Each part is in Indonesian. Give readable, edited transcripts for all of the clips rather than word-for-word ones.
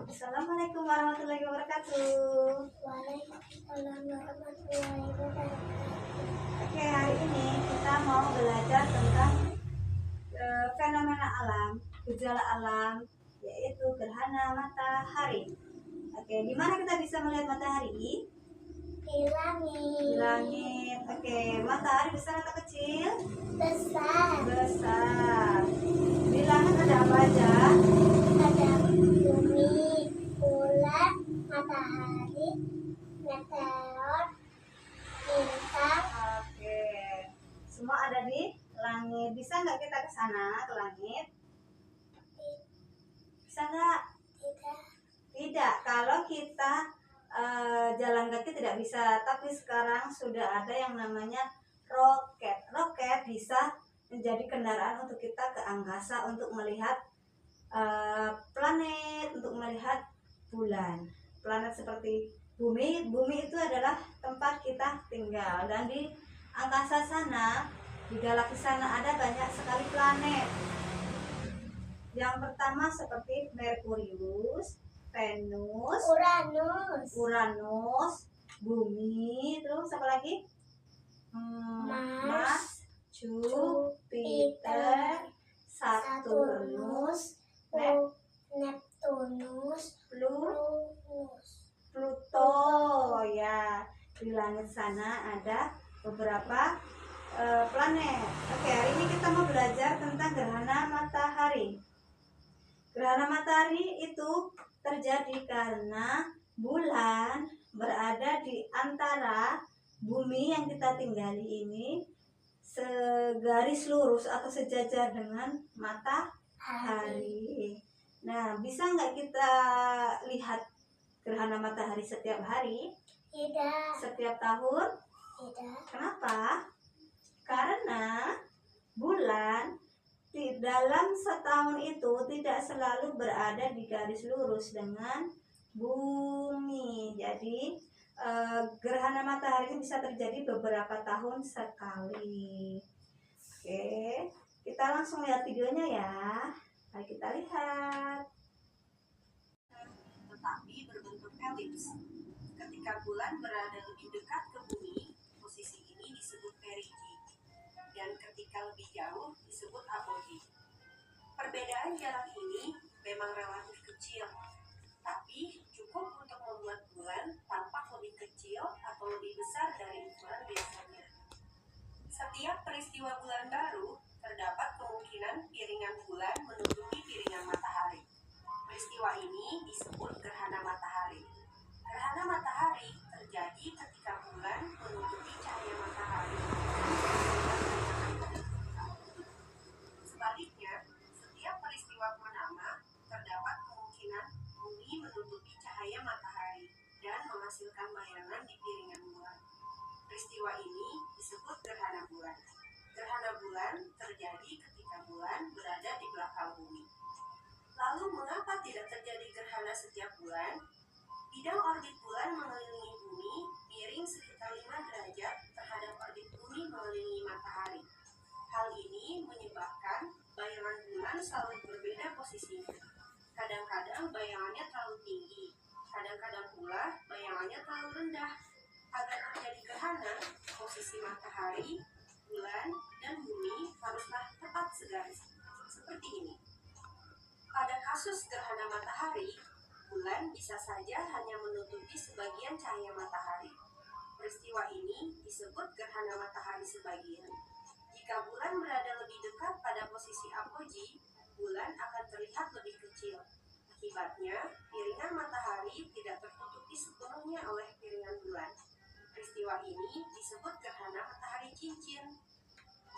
Assalamualaikum warahmatullahi wabarakatuh. Waalaikumsalam warahmatullahi wabarakatuh. Oke, hari ini kita mau belajar tentang fenomena alam, gejala alam, yaitu gerhana matahari. Oke, di mana kita bisa melihat matahari? Di langit. Di langit. Oke, matahari besar atau kecil? Besar. Besar. Di langit ada apa aja? Ada bumi, bulan, matahari, meteor, bintang. Oke, semua ada di langit. Bisa nggak kita ke sana, ke langit? Bisa nggak? Tidak. Tidak. Kalau kita jalan kaki tidak bisa. Tapi sekarang sudah ada yang namanya roket. Roket bisa menjadi kendaraan untuk kita ke angkasa untuk melihat planet, untuk melihat bulan. Planet seperti bumi. Bumi itu adalah tempat kita tinggal, dan di angkasa sana, di galaksi sana ada banyak sekali planet. Yang pertama seperti Merkurius, Venus, Uranus, Bumi, terus apa lagi? Mars, Jupiter, Saturnus, Neptunus, Pluto. Ya, di langit sana ada beberapa planet. Oke, hari ini kita mau belajar tentang gerhana matahari. Gerhana matahari itu terjadi karena bulan berada di antara bumi yang kita tinggali ini segaris lurus atau sejajar dengan matahari. Nah, bisa nggak kita lihat gerhana matahari setiap hari? Tidak. Setiap tahun? Tidak. Kenapa? Karena bulan di dalam setahun itu tidak selalu berada di garis lurus dengan bumi. Jadi gerhana matahari itu bisa terjadi beberapa tahun sekali. Oke, kita langsung lihat videonya ya. Mari kita lihat. Tetapi berbentuk elips. Ketika bulan berada lebih dekat ke bumi, posisi ini disebut perigi, dan ketika lebih jauh disebut apogee. Perbedaan jarak ini memang relatif kecil, tapi cukup untuk membuat bulan tampak lebih kecil atau lebih besar dari ukuran biasanya. Setiap peristiwa bulan baru, terdapat kemungkinan piringan bulan menutupi piringan matahari. Peristiwa ini disebut gerhana matahari. Gerhana matahari terjadi ketika bulan menutupi cahaya matahari. Sebaliknya, setiap peristiwa purnama terdapat kemungkinan bumi menutupi cahaya matahari dan menghasilkan bayangan di piringan bulan. Peristiwa ini disebut gerhana bulan. Gerhana bulan terjadi ketika bulan berada di belakang bumi. Lalu mengapa tidak terjadi gerhana setiap bulan? Bidang orbit bulan mengelilingi bumi miring sekitar 5 derajat terhadap orbit bumi mengelilingi matahari. Hal ini menyebabkan bayangan bulan selalu berbeda posisinya. Kadang-kadang bayangannya terlalu tinggi, kadang-kadang pula bayangannya terlalu rendah. Agar terjadi gerhana, posisi matahari, bulan, dan bumi haruslah tepat segaris. Seperti ini. Pada kasus gerhana matahari, bulan bisa saja hanya menutupi sebagian cahaya matahari. Peristiwa ini disebut gerhana matahari sebagian. Jika bulan berada lebih dekat pada posisi apogee, bulan akan terlihat lebih kecil. Akibatnya, piringan matahari tidak tertutupi sepenuhnya oleh piringan bulan. Peristiwa ini disebut gerhana matahari cincin.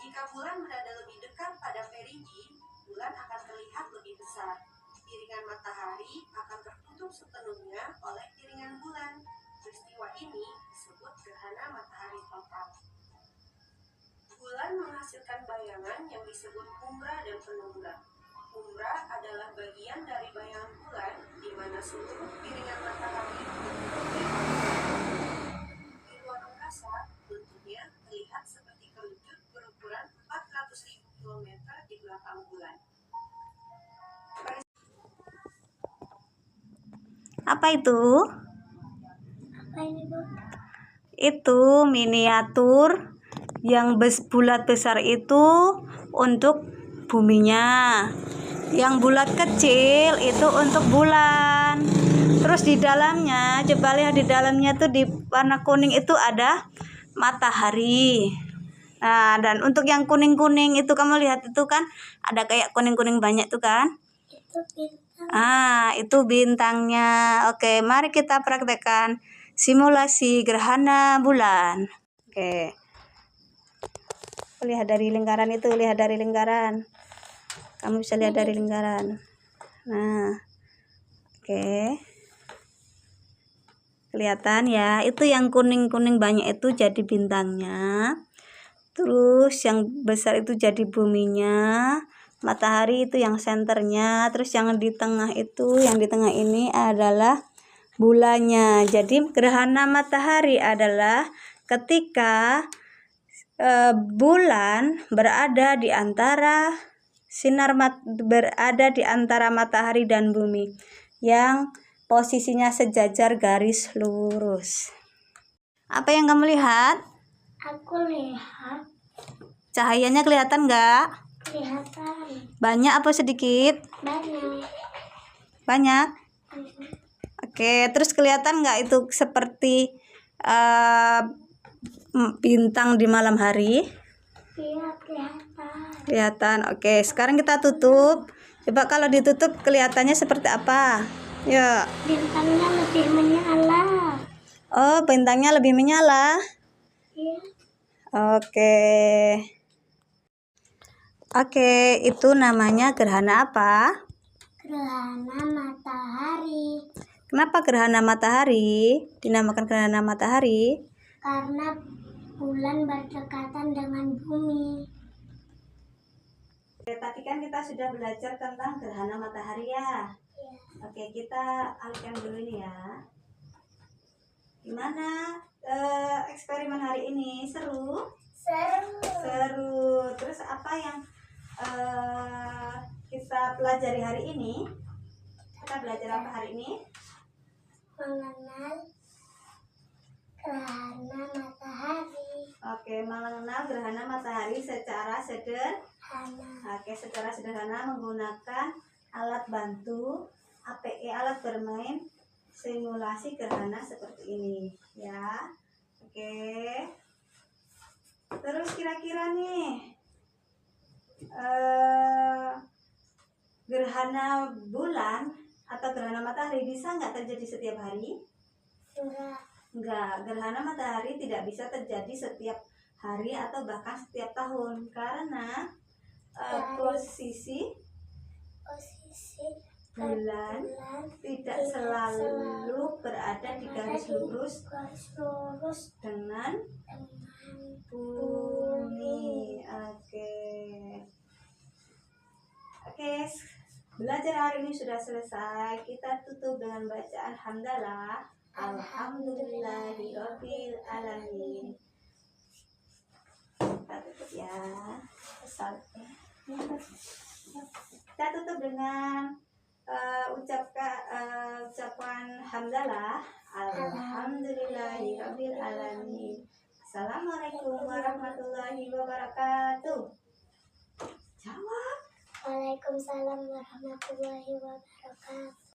Jika bulan berada lebih dekat pada perigi, bulan akan terlihat lebih besar. Piringan matahari akan tertutup sepenuhnya oleh piringan bulan. Peristiwa ini disebut gerhana matahari total. Bulan menghasilkan bayangan yang disebut umbra dan penumbra. Umbra adalah bagian dari bayangan bulan di mana seluruh piringan matahari di luar angkasa bentuknya terlihat seperti kerucut berukuran 400.000 km di belakang bulan. Apa itu? Apa ini, Bu? Itu miniatur yang bulat besar itu untuk buminya. Yang bulat kecil itu untuk bulan. Terus di dalamnya, coba lihat di dalamnya tuh di warna kuning itu ada matahari. Nah, dan untuk yang kuning-kuning itu kamu lihat itu kan ada kayak kuning-kuning banyak tuh kan? Itu bintang. Itu bintangnya. Oke, mari kita praktekkan simulasi gerhana bulan. Oke. Lihat dari lingkaran itu, lihat dari lingkaran. Kamu bisa lihat dari lingkaran. Nah, oke. Kelihatan ya, itu yang kuning-kuning banyak itu jadi bintangnya. Terus yang besar itu jadi buminya. Matahari itu yang senternya. Terus yang di tengah itu, yang di tengah ini adalah bulannya. Jadi gerhana matahari adalah ketika bulan berada di antara berada di antara matahari dan bumi yang posisinya sejajar garis lurus. Apa yang kamu lihat? Aku lihat Cahayanya kelihatan nggak? kelihatan Banyak apa sedikit? banyak. Banyak. Oke, terus kelihatan nggak itu seperti bintang di malam hari? Iya, kelihatan. Kelihatan. Oke, sekarang kita tutup. Coba kalau ditutup kelihatannya seperti apa? Ya. Bintangnya lebih menyala. Oh, bintangnya lebih menyala. Iya. Oke. Oke, itu namanya gerhana apa? Gerhana matahari. Kenapa gerhana matahari dinamakan gerhana matahari? Karena bulan berdekatan dengan bumi. Tadi kan kita sudah belajar tentang gerhana matahari ya. Iya. Oke, kita alihkan dulu ini ya. Gimana eksperimen hari ini? Seru? Seru. Seru. Terus apa yang kita pelajari hari ini? Kita belajar apa hari ini? Mengenal gerhana matahari. Oke, mengenal gerhana matahari secara secara sederhana menggunakan alat bantu APE, alat bermain simulasi gerhana seperti ini ya. Oke. Terus kira-kira nih gerhana bulan atau gerhana matahari bisa nggak terjadi setiap hari? Enggak, gerhana matahari tidak bisa terjadi setiap hari atau bahkan setiap tahun karena posisi bulan tidak selalu berada di garis lurus dengan bumi. Oke, belajar hari ini sudah selesai. Kita tutup dengan bacaan hamdalah. Alhamdulillahirabbil alamin. Kita tutup ya. Kita tutup dengan ucapan hamdalah. Alhamdulillahirabbil alamin. Assalamualaikum warahmatullahi wabarakatuh. Jawab. Waalaikumsalam warahmatullahi wabarakatuh.